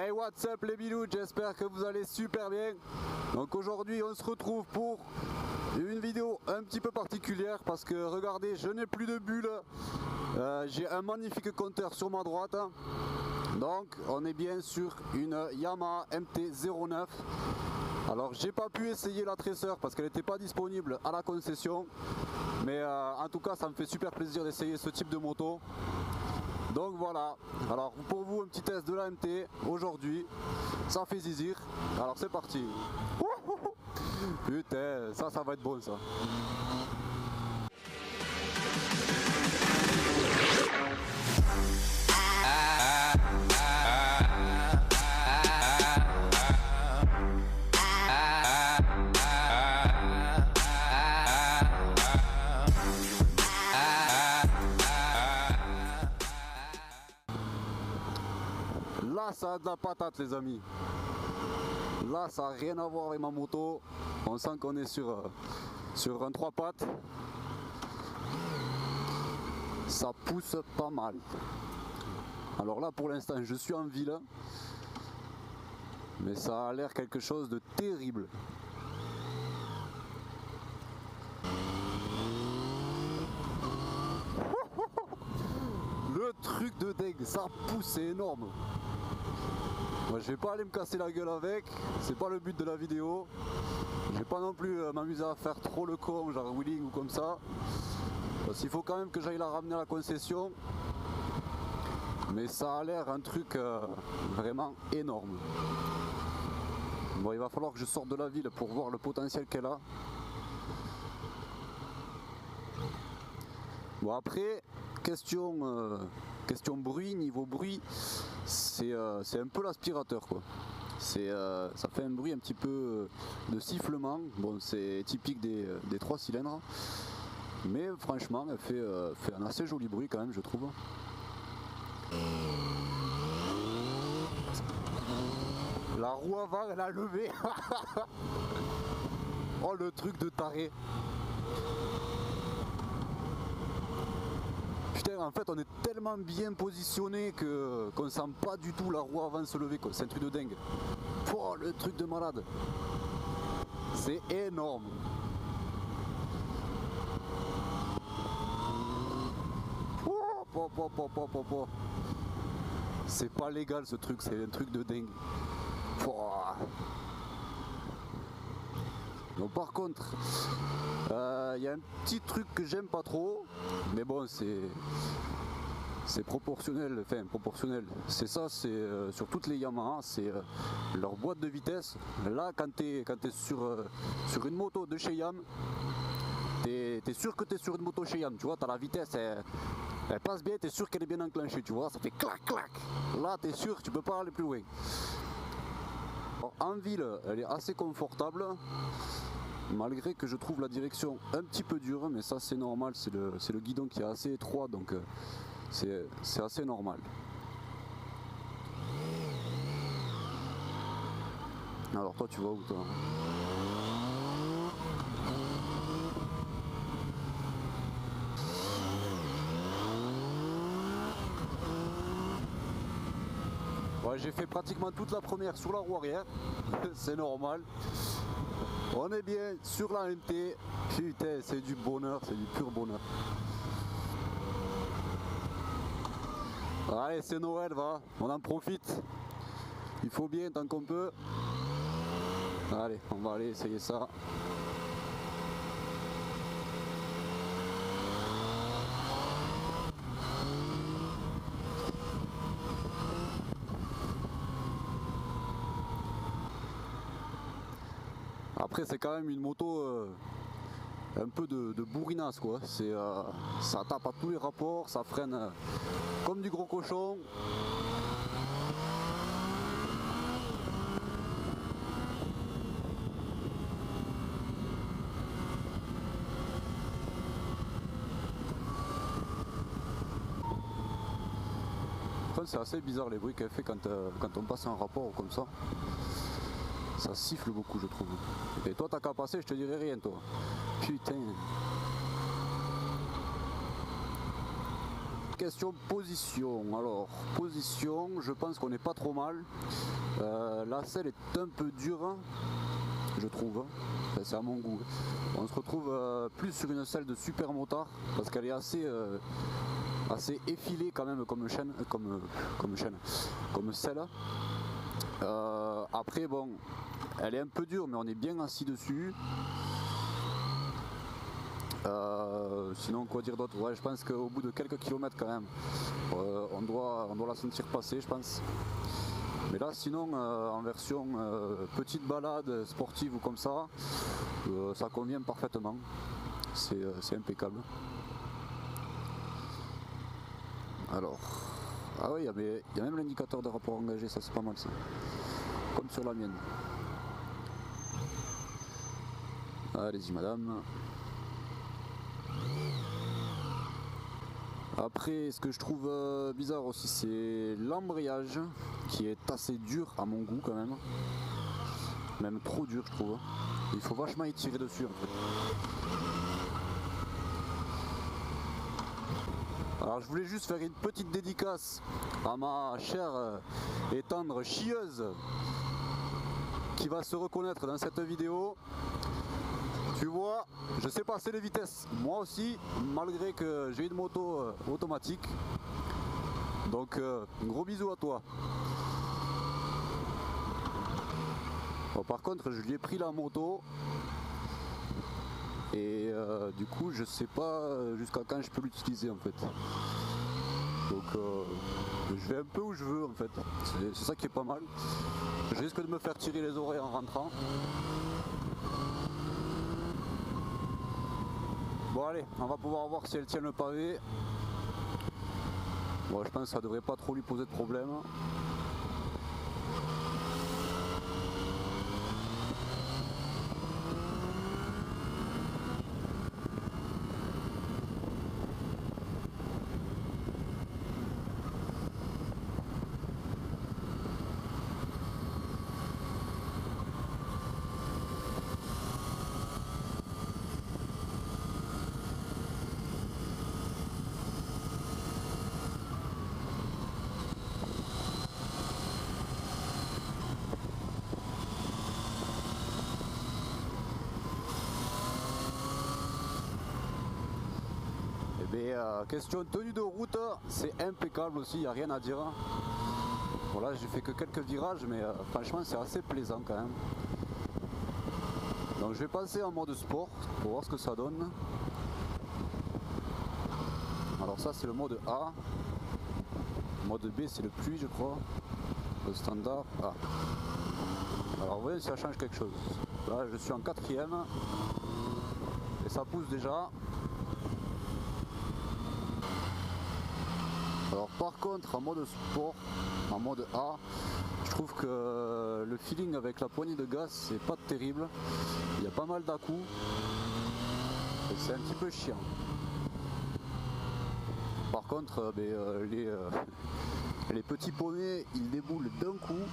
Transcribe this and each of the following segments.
Hey, what's up les bilous, j'espère que vous allez super bien. Donc aujourd'hui on se retrouve pour une vidéo un petit peu particulière parce que regardez, je n'ai plus de bulles. J'ai un magnifique compteur sur ma droite. Donc on est bien sur une Yamaha MT-09. Alors j'ai pas pu essayer la Tracer parce qu'elle n'était pas disponible à la concession. Mais en tout cas ça me fait super plaisir d'essayer ce type de moto. Donc voilà, alors pour vous un petit test de la MT aujourd'hui, ça fait zizir, alors c'est parti. Putain, ça va être bon ça. Là ça a de la patate les amis. Là ça n'a rien à voir avec ma moto. On sent qu'on est sur un 3 pattes. Ça pousse pas mal. Alors là pour l'instant je suis en ville. Mais ça a l'air quelque chose de terrible. Le truc de dingue, ça pousse, c'est énorme. Moi, je vais pas aller me casser la gueule avec, c'est pas le but de la vidéo. Je vais pas non plus m'amuser à faire trop le con, genre wheeling ou comme ça. Parce qu'il faut quand même que j'aille la ramener à la concession. Mais ça a l'air un truc vraiment énorme. Bon, il va falloir que je sorte de la ville pour voir le potentiel qu'elle a. Bon après, question bruit, niveau bruit, c'est un peu l'aspirateur quoi. Ça fait un bruit un petit peu de sifflement. Bon, c'est typique des 3 cylindres. Mais franchement, elle fait un assez joli bruit quand même, je trouve. La roue avant, elle a levé. Oh, le truc de taré. Putain, en fait, on est tellement bien positionné qu'on sent pas du tout la roue avant se lever, quoi. C'est un truc de dingue. Oh, le truc de malade. C'est énorme. Oh. C'est pas légal ce truc, c'est un truc de dingue. Oh. Donc par contre, il y a un petit truc que j'aime pas trop, mais bon c'est proportionnel, enfin proportionnel. C'est ça, c'est sur toutes les Yamaha, c'est leur boîte de vitesse. Là quand t'es sur une moto de chez Yam, t'es sûr que t'es sur une moto chez Yam, tu vois, t'as la vitesse, elle passe bien, t'es sûr qu'elle est bien enclenchée, tu vois, ça fait clac clac. Là t'es sûr, tu peux pas aller plus loin. Alors, en ville, elle est assez confortable. Malgré que je trouve la direction un petit peu dure, mais ça c'est normal, c'est le guidon qui est assez étroit, donc c'est assez normal. Alors toi tu vas où toi? Ouais, j'ai fait pratiquement toute la première sur la roue arrière, c'est normal. On est bien sur la MT, putain c'est du bonheur, c'est du pur bonheur. Allez c'est Noël, va, on en profite. Il faut bien tant qu'on peut. Allez, on va aller essayer ça. Après c'est quand même une moto un peu de bourrinasse quoi. Ça tape à tous les rapports, ça freine comme du gros cochon. Enfin, c'est assez bizarre les bruits qu'elle fait quand on passe un rapport ou comme ça. Ça siffle beaucoup je trouve. Et toi t'as qu'à passer, je te dirai rien toi. Putain. question position. Alors, position, je pense qu'on n'est pas trop mal. La selle est un peu dure, je trouve. Enfin, c'est à mon goût. On se retrouve plus sur une selle de super motard parce qu'elle est assez effilée quand même comme chaîne, comme selle. Après, bon, elle est un peu dure, mais on est bien assis dessus. Sinon, quoi dire d'autre? Ouais, je pense qu'au bout de quelques kilomètres quand même, on doit la sentir passer, je pense. Mais là, sinon, en version petite balade sportive ou comme ça convient parfaitement. C'est impeccable. Alors, ah oui, il y a même l'indicateur de rapport engagé, ça c'est pas mal ça. Comme sur la mienne. Allez-y madame. Après, ce que je trouve bizarre aussi, c'est l'embrayage qui est assez dur à mon goût quand même. Même trop dur, je trouve. Il faut vachement y tirer dessus en fait. Alors je voulais juste faire une petite dédicace à ma chère et tendre chieuse qui va se reconnaître dans cette vidéo. Tu vois, je sais passer les vitesses, moi aussi, malgré que j'ai une moto automatique. Donc, un gros bisou à toi. Bon, par contre, je lui ai pris la moto. Et du coup, je sais pas jusqu'à quand je peux l'utiliser en fait. Donc, je vais un peu où je veux en fait. C'est ça qui est pas mal. Je risque de me faire tirer les oreilles en rentrant. Bon allez, on va pouvoir voir si elle tient le pavé. Bon, je pense que ça devrait pas trop lui poser de problème. Question tenue de route, c'est impeccable aussi, il n'y a rien à dire. Voilà, j'ai fait que quelques virages, mais franchement c'est assez plaisant quand même. Donc je vais passer en mode sport pour voir ce que ça donne. Alors ça c'est le mode A. Le mode B c'est le pluie je crois. Le standard A. Alors vous voyez si ça change quelque chose. Là je suis en 4ème. Et ça pousse déjà. Alors par contre en mode sport, en mode A, je trouve que le feeling avec la poignée de gaz c'est pas terrible. Il y a pas mal d'à-coups et c'est un petit peu chiant. Par contre les petits poneys ils déboulent d'un coup.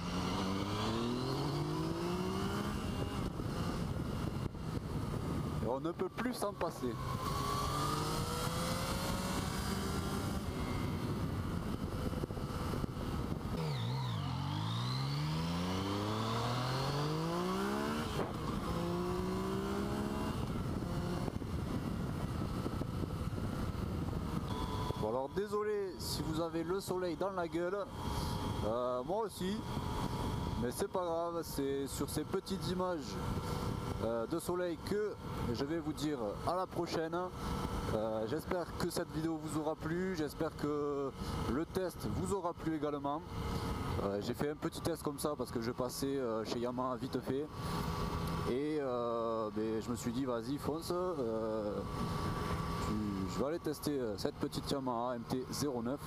Et on ne peut plus s'en passer. Bon alors désolé si vous avez le soleil dans la gueule, moi aussi, mais c'est pas grave, c'est sur ces petites images de soleil que je vais vous dire à la prochaine. J'espère que cette vidéo vous aura plu, j'espère que le test vous aura plu également. J'ai fait un petit test comme ça parce que je passais chez Yamaha vite fait et je me suis dit vas-y fonce. Je vais aller tester cette petite Yamaha MT-09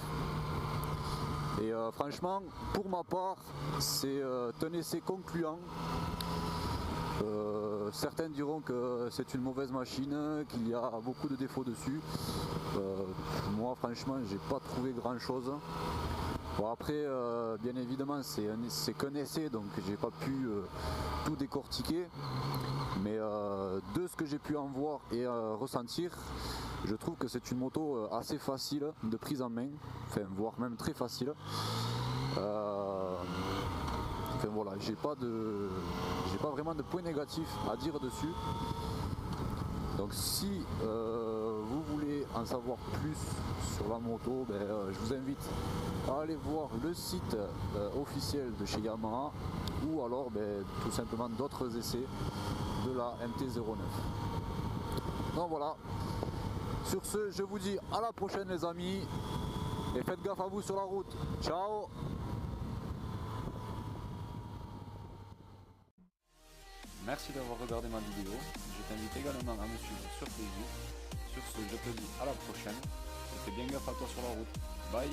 et franchement pour ma part c'est un essai concluant. Certains diront que c'est une mauvaise machine, qu'il y a beaucoup de défauts dessus. Moi franchement j'ai pas trouvé grand chose. Bon après bien évidemment c'est qu'un essai donc j'ai pas pu tout décortiquer, mais de ce que j'ai pu en voir et ressentir, Je trouve que c'est une moto assez facile de prise en main, enfin voire même très facile. Enfin voilà, j'ai pas vraiment de points négatifs à dire dessus. Donc si vous voulez en savoir plus sur la moto, je vous invite à aller voir le site officiel de chez Yamaha ou alors tout simplement d'autres essais de la MT-09. Donc voilà, sur ce je vous dis à la prochaine les amis et faites gaffe à vous sur la route. Ciao. Merci d'avoir regardé ma vidéo, je t'invite également à me suivre sur Facebook. Sur ce, je te dis à la prochaine, et fais bien gaffe à toi sur la route. Bye.